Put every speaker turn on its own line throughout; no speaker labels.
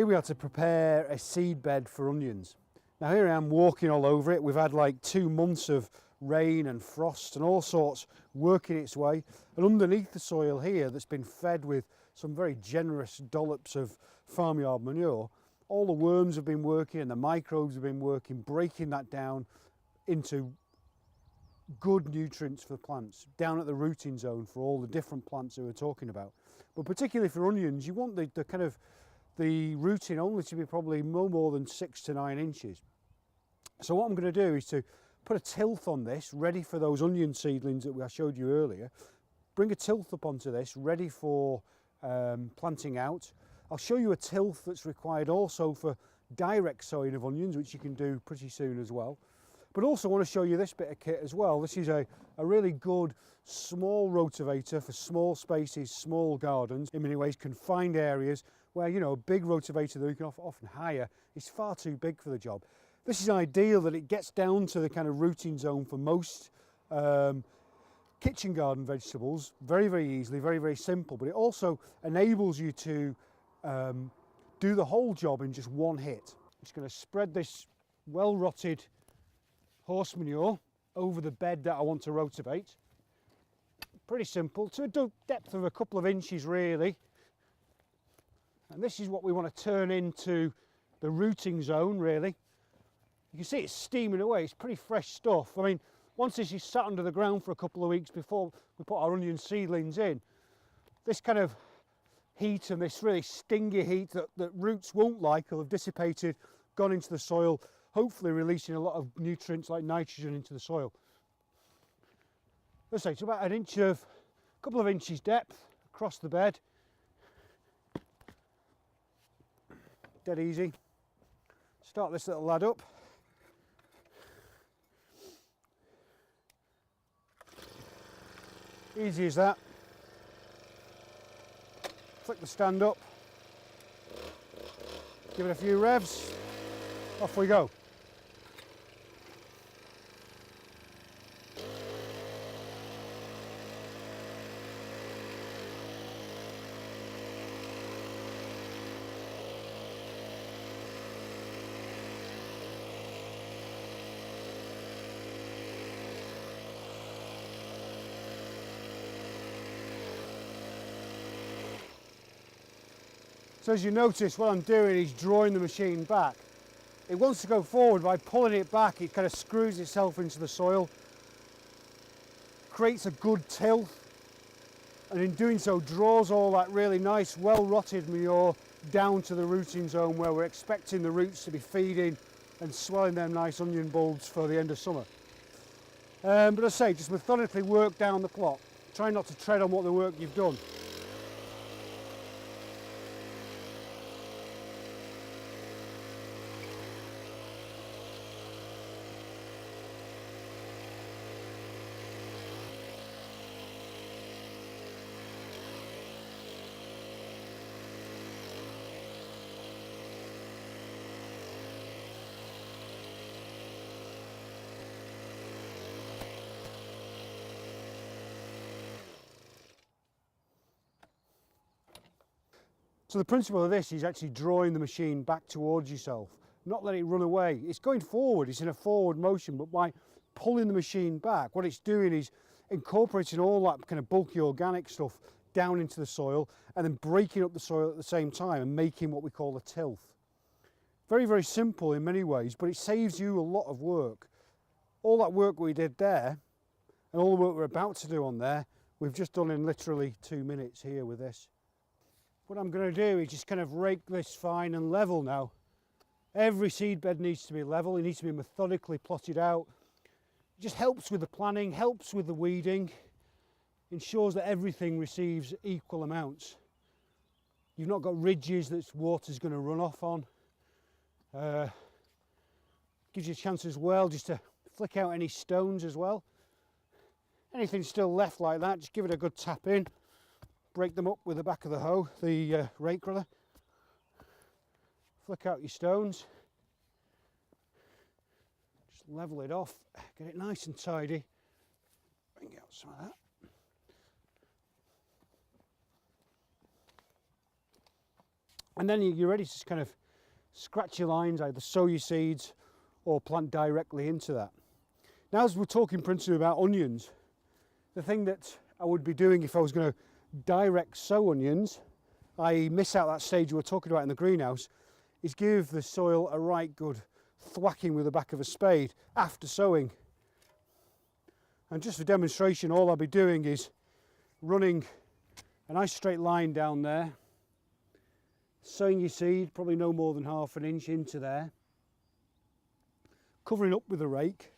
Here we are to prepare a seed bed for onions. Now here I am walking all over it. We've had like 2 months of rain and frost and all sorts working its way. And underneath the soil here that's been fed with some very generous dollops of farmyard manure, all the worms have been working and the microbes have been working, breaking that down into good nutrients for the plants, down at the rooting zone for all the different plants that we're talking about. But particularly for onions, you want the kind of the rooting only to be probably no more than 6 to 9 inches. So what I'm going to do is to put a tilth on this, ready for those onion seedlings that I showed you earlier. Bring a tilth up onto this, ready for planting out. I'll show you a tilth that's required also for direct sowing of onions, which you can do pretty soon as well. But also want to show you this bit of kit as well. This is a really good small rotavator for small spaces, small gardens, in many ways confined areas where, you know, a big rotavator that you can often hire is far too big for the job. This is ideal that it gets down to the kind of rooting zone for most kitchen garden vegetables very, very easily, very, very simple, but it also enables you to do the whole job in just one hit. I'm just going to spread this well rotted horse manure over the bed that I want to rotivate. Pretty simple, to a depth of a couple of inches really. And this is what we want to turn into the rooting zone really. You can see it's steaming away, it's pretty fresh stuff. I mean, once this is sat under the ground for a couple of weeks before we put our onion seedlings in, this kind of heat and this really stingy heat that roots won't like will have dissipated, gone into the soil, hopefully releasing a lot of nutrients like nitrogen into the soil. Let's say it's about a couple of inches depth across the bed. Dead easy. Start this little lad up. Easy as that. Flick the stand up. Give it a few revs. Off we go. So as you notice, what I'm doing is drawing the machine back. It wants to go forward. By pulling it back, it kind of screws itself into the soil, creates a good tilth, and in doing so draws all that really nice, well-rotted manure down to the rooting zone where we're expecting the roots to be feeding and swelling them nice onion bulbs for the end of summer. But as I say, just methodically work down the plot. Try not to tread on what the work you've done. So the principle of this is actually drawing the machine back towards yourself, not letting it run away. It's going forward, it's in a forward motion, but by pulling the machine back, what it's doing is incorporating all that kind of bulky organic stuff down into the soil and then breaking up the soil at the same time and making what we call a tilth. Very, very simple in many ways, but it saves you a lot of work. All that work we did there and all the work we're about to do on there, we've just done in literally 2 minutes here with this. What I'm going to do is just kind of rake this fine and level now. Every seed bed needs to be level, it needs to be methodically plotted out. It just helps with the planning, helps with the weeding, ensures that everything receives equal amounts. You've not got ridges that water's going to run off on. Gives you a chance as well just to flick out any stones as well. Anything still left like that, just give it a good tap in. Break them up with the back of the hoe, the rake rather. Flick out your stones. Just level it off, get it nice and tidy. Bring out some of that. And then you're ready to kind of scratch your lines, either sow your seeds or plant directly into that. Now, as we're talking principally about onions, the thing that I would be doing if I was going to direct sow onions, i.e. miss out that stage we were talking about in the greenhouse, is give the soil a right good thwacking with the back of a spade after sowing. And just for demonstration, all I'll be doing is running a nice straight line down there, sowing your seed probably no more than ½ inch into there, covering up with a rake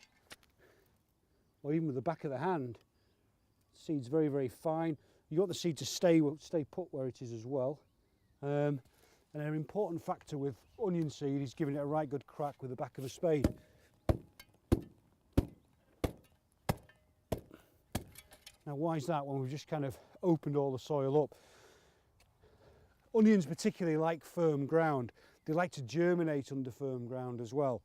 or even with the back of the hand. Seed's very, very fine. You want the seed to stay put where it is as well. And an important factor with onion seed is giving it a right good crack with the back of a spade. Now, why is that when we've just kind of opened all the soil up? Onions particularly like firm ground. They like to germinate under firm ground as well.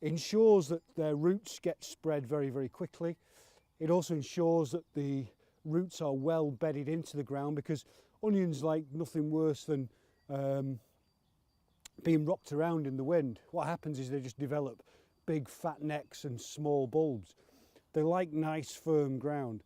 It ensures that their roots get spread very, very quickly. It also ensures that the roots are well bedded into the ground, because onions like nothing worse than being rocked around in the wind. What happens is they just develop big fat necks and small bulbs. They like nice firm ground.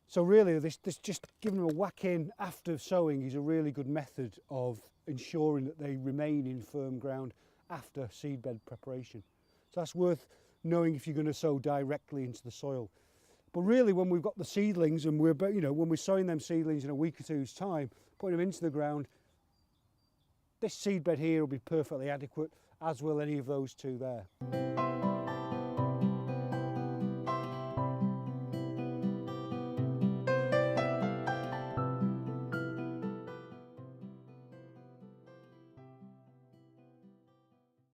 So really this just giving them a whack in after sowing is a really good method of ensuring that they remain in firm ground after seedbed preparation. So that's worth knowing if you're going to sow directly into the soil. But really, when we've got the seedlings and when we're sowing them seedlings in a week or two's time, putting them into the ground, this seedbed here will be perfectly adequate, as will any of those two there.